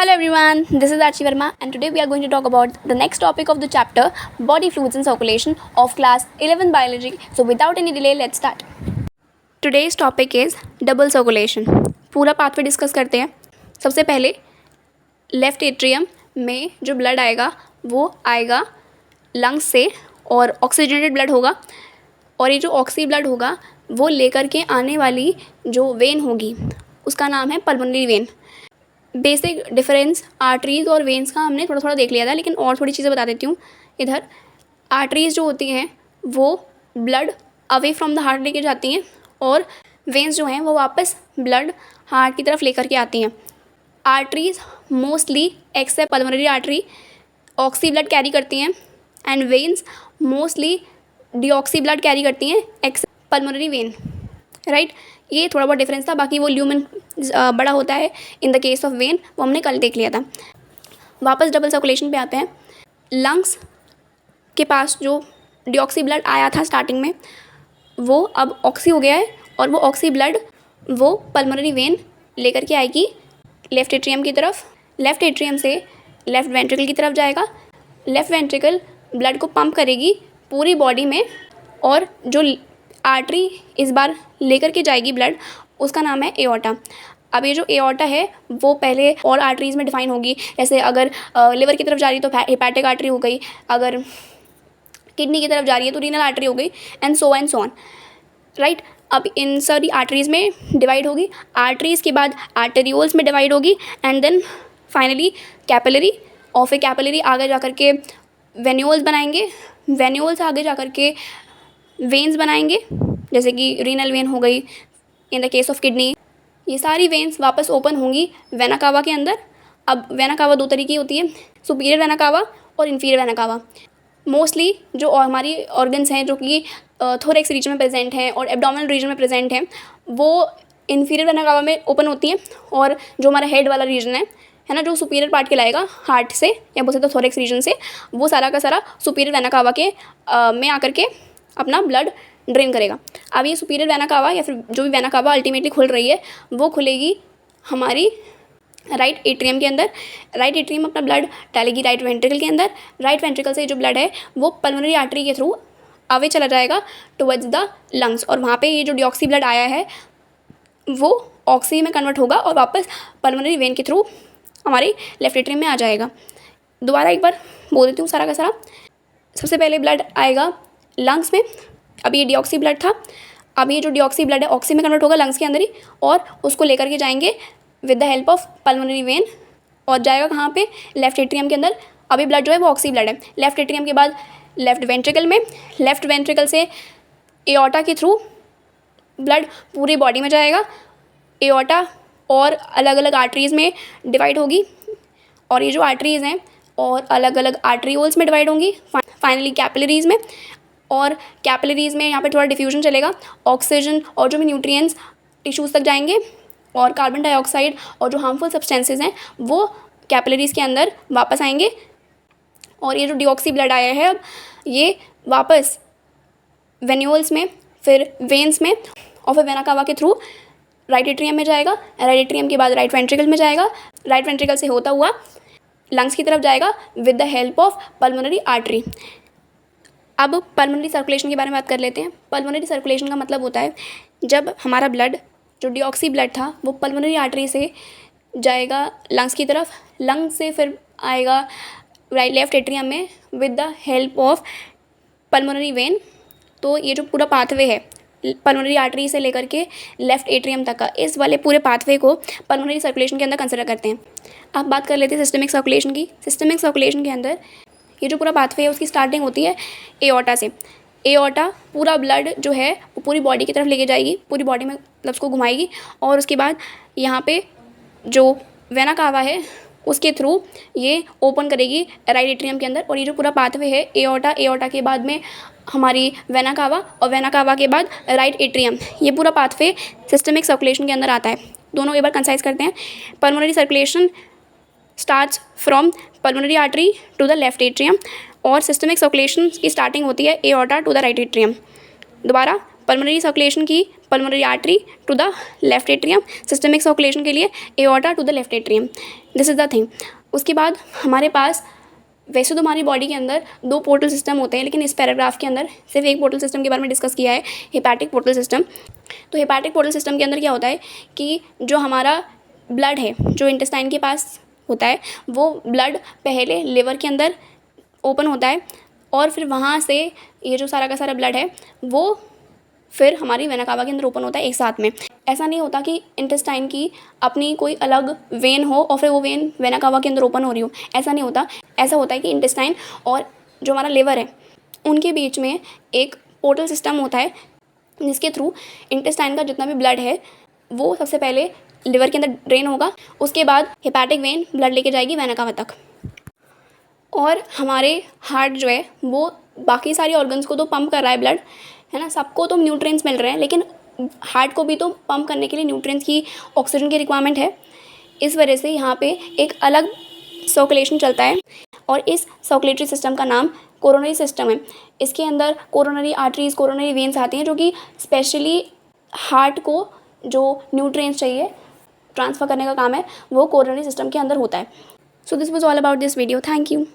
Hello everyone, this is Archie Verma and today we are going to talk about the next topic of the chapter Body Fluids and Circulation of class 11 Biology. So without any delay, let's start. Today's topic is double circulation. पूरा pathway discuss करते हैं. सबसे पहले left atrium में जो blood आएगा वो आएगा लंग्स से और ऑक्सीजनेटेड ब्लड होगा और ये जो ऑक्सी ब्लड होगा वो लेकर के आने वाली जो वेन होगी उसका नाम है pulmonary vein. Basic difference arteries और वेन्स का हमने थोड़ा थोड़ा देख लिया था, लेकिन और थोड़ी चीज़ें बता देती हूँ. इधर आर्टरीज़ जो होती हैं वो blood away from the heart लेके जाती हैं और वेन्स जो हैं वो वापस ब्लड हार्ट की तरफ लेकर के आती हैं. Arteries mostly accept pulmonary artery oxy blood carry करती हैं and veins mostly deoxy blood carry करती हैं एक्सेप्ट पल्मोनरी वेन. राइट, ये थोड़ा बहुत डिफरेंस था. बाकी वो ल्यूमेन बड़ा होता है in the case of when, वो हमने कल देख लिया था. वापस डबल सर्कुलेशन पे आते हैं. लंग्स के पास जो डीऑक्सी ब्लड आया था स्टार्टिंग में वो अब ऑक्सी हो गया है और वो ऑक्सी ब्लड वो पल्मोनरी वेन लेकर के आएगी लेफ़्ट एट्रियम की तरफ. लेफ़्ट एट्रियम से लेफ़्ट वेंट्रिकल की तरफ जाएगा. लेफ़्ट वेंट्रिकल ब्लड को पंप करेगी पूरी बॉडी में और जो आर्टरी इस बार लेकर के जाएगी ब्लड उसका नाम है एओर्टा. अब ये जो एओर्टा है वो पहले और आर्टरीज़ में डिफाइन होगी. जैसे अगर लिवर की तरफ जा रही है तो हेपेटिक आर्टरी हो गई, अगर किडनी की तरफ जा रही है तो रीनल आर्टरी हो गई एंड सो ऑन. राइट, अब इन सारी आर्टरीज़ में डिवाइड होगी. आर्टरीज़ के बाद आर्टेरियोल्स में डिवाइड होगी एंड देन फाइनली कैपिलरी. और फिर कैपिलरी आगे जा कर के वेन्यूल्स बनाएंगे. वेन्यूल्स आगे जा कर के वेन्स बनाएंगे, जैसे कि रीनल वेन हो गई in the case of kidney. ये सारी वेन्स वापस ओपन होंगी वेना कावा के अंदर. अब वेना कावा दो तरीके की होती है, सुपीरियर वेना कावा और इन्फीरियर वेना कावा. मोस्टली जो हमारी ऑर्गन्स हैं जो कि थोरेक्स रीजन में प्रेजेंट हैं और एब्डोमिनल रीजन में प्रेजेंट हैं वो इन्फीरियर वेना कावा में ओपन होती हैं. और जो हमारा हेड वाला रीजन है ना, जो सुपीरियर पार्ट के लाएगा हार्ट से या बोलते तो थोरेक्स रीजन से, वो सारा का सारा सुपीरियर वेना कावा के में आकर के अपना ब्लड ड्रेन करेगा. अब ये सुपीरियर वेना कावा या फिर जो भी वेना कावा अल्टीमेटली खुल रही है वो खुलेगी हमारी राइट एट्रियम के अंदर. राइट एट्रियम अपना ब्लड डालेगी राइट वेंट्रिकल के अंदर. राइट वेंट्रिकल से जो ब्लड है वो पल्मोनरी आर्टरी के थ्रू आगे चला जाएगा टुवर्ड्स द लंग्स और वहाँ पे ये जो डीऑक्सी ब्लड आया है वो ऑक्सी में कन्वर्ट होगा और वापस पल्मोनरी वेन के थ्रू हमारी लेफ्ट एट्रियम में आ जाएगा. दोबारा एक बार बोल देती हूँ सारा का सारा. सबसे पहले ब्लड आएगा लंग्स में. अब ये डीऑक्सी ब्लड था, अब ये जो डीऑक्सी ब्लड है ऑक्सी में कन्वर्ट होगा लंग्स के अंदर ही और उसको लेकर के जाएंगे with the help of pulmonary vein और जाएगा कहाँ पे, लेफ्ट एट्रियम के अंदर. अभी ब्लड जो है वो ऑक्सी ब्लड है. लेफ्ट एट्रियम के बाद लेफ्ट वेंट्रिकल में, लेफ्ट वेंट्रिकल से एओर्टा के थ्रू ब्लड पूरी बॉडी में जाएगा. एओर्टा और अलग अलग आर्टरीज़ में डिवाइड होगी और ये जो आर्टरीज़ हैं और अलग अलग आर्टरीओल्स में डिवाइड होंगी फाइनली कैपिलरीज़ में. और कैपिलरीज़ में यहाँ पे थोड़ा डिफ्यूजन चलेगा. ऑक्सीजन और जो भी न्यूट्रिएंट्स टिश्यूज़ तक जाएंगे और कार्बन डाइऑक्साइड और जो हार्मफुल सब्सटेंसेस हैं वो कैपिलरीज़ के अंदर वापस आएंगे. और ये जो डीऑक्सी ब्लड आया है अब ये वापस वेन्यूल्स में, फिर वेन्स में और फिर वेना कावा के थ्रू राइट एट्रियम में जाएगा. राइट एट्रियम के बाद राइट वेंट्रिकल में जाएगा. राइट वेंट्रिकल से होता हुआ लंग्स की तरफ जाएगा with the help of pulmonary artery. अब पल्मोनरी सर्कुलेशन के बारे में बात कर लेते हैं. पल्मोनरी सर्कुलेशन का मतलब होता है जब हमारा ब्लड जो डीऑक्सी ब्लड था वो पल्मोनरी आर्टरी से जाएगा लंग्स की तरफ, लंग्स से फिर आएगा राइट लेफ्ट एट्रियम में with the help of pulmonary vein. तो ये जो पूरा पाथवे है पल्मोनरी आर्टरी से लेकर के लेफ्ट एट्रियम तक का, इस वाले पूरे पाथवे को पल्मोनरी सर्कुलेशन के अंदर कंसिडर करते हैं. अब बात कर लेते हैं सिस्टमिक सर्कुलेशन की. सिस्टमिक सर्कुलेशन के अंदर ये जो पूरा पाथवे है उसकी स्टार्टिंग होती है एओर्टा से. एओर्टा पूरा ब्लड जो है वो पूरी बॉडी की तरफ लेके जाएगी, पूरी बॉडी में मतलब उसको घुमाएगी और उसके बाद यहाँ पे जो वेना कावा है उसके थ्रू ये ओपन करेगी राइट एट्रियम के अंदर. और ये जो पूरा पाथवे है एओर्टा के बाद में हमारी वेना कावा और वेना कावा के बाद राइट एट्रियम, ये पूरा पाथवे सिस्टमिक सर्कुलेशन के अंदर आता है. दोनों एक बार कंसाइज करते हैं. Pulmonary circulation starts from pulmonary artery to the left atrium और सिस्टमिक सर्कुलेशन की स्टार्टिंग होती है aorta to the right atrium. दोबारा पल्मोनरी सर्कुलेशन की pulmonary artery to the left atrium, systemic circulation के लिए aorta to the left atrium. This is the thing. उसके बाद हमारे पास वैसे तो हमारी बॉडी के अंदर 2 पोर्टल सिस्टम होते हैं, लेकिन इस पैराग्राफ के अंदर सिर्फ एक पोर्टल सिस्टम के बारे में डिस्कस किया है, हेपैटिक पोर्टल सिस्टम। तो हेपैटिक पोर्टल सिस्टम के अंदर क्या होता है कि जो हमारा ब्लड है जो इंटेस्टाइन के पास होता है, वो ब्लड पहले लिवर के अंदर ओपन होता है और फिर वहाँ से ये जो सारा का सारा ब्लड है वो फिर हमारी वेना कावा के अंदर ओपन होता है एक साथ में। ऐसा नहीं होता कि इंटेस्टाइन की अपनी कोई अलग वेन हो और फिर वो वेन वेना कावा के अंदर ओपन हो रही हो, ऐसा नहीं होता। ऐसा होता है कि इंटेस्टाइन और जो हमारा लिवर है उनके बीच में एक पोर्टल सिस्टम होता है, जिसके थ्रू इंटेस्टाइन का जितना भी ब्लड है वो सबसे पहले लिवर के अंदर ड्रेन होगा, उसके बाद हेपैटिक वेन ब्लड लेके जाएगी वेना कावा तक। और हमारे हार्ट जो है वो बाकी सारी ऑर्गन्स को तो पंप कर रहा है ब्लड, है ना, सबको तो न्यूट्रिएंट्स मिल रहे हैं, लेकिन हार्ट को भी तो पंप करने के लिए न्यूट्रिएंट्स की, ऑक्सीजन की रिक्वायरमेंट है। इस वजह से यहाँ पे एक अलग सर्कुलेशन चलता है और इस सर्कुलेटरी सिस्टम का नाम कोरोनरी सिस्टम है। इसके अंदर कोरोनरी आर्टरीज, कोरोनरी वेन्स आती हैं जो कि स्पेशली हार्ट को जो न्यूट्रिएंट्स चाहिए ट्रांसफ़र करने का काम है वो कोरोनरी सिस्टम के अंदर होता है। So this was all about this video. Thank you.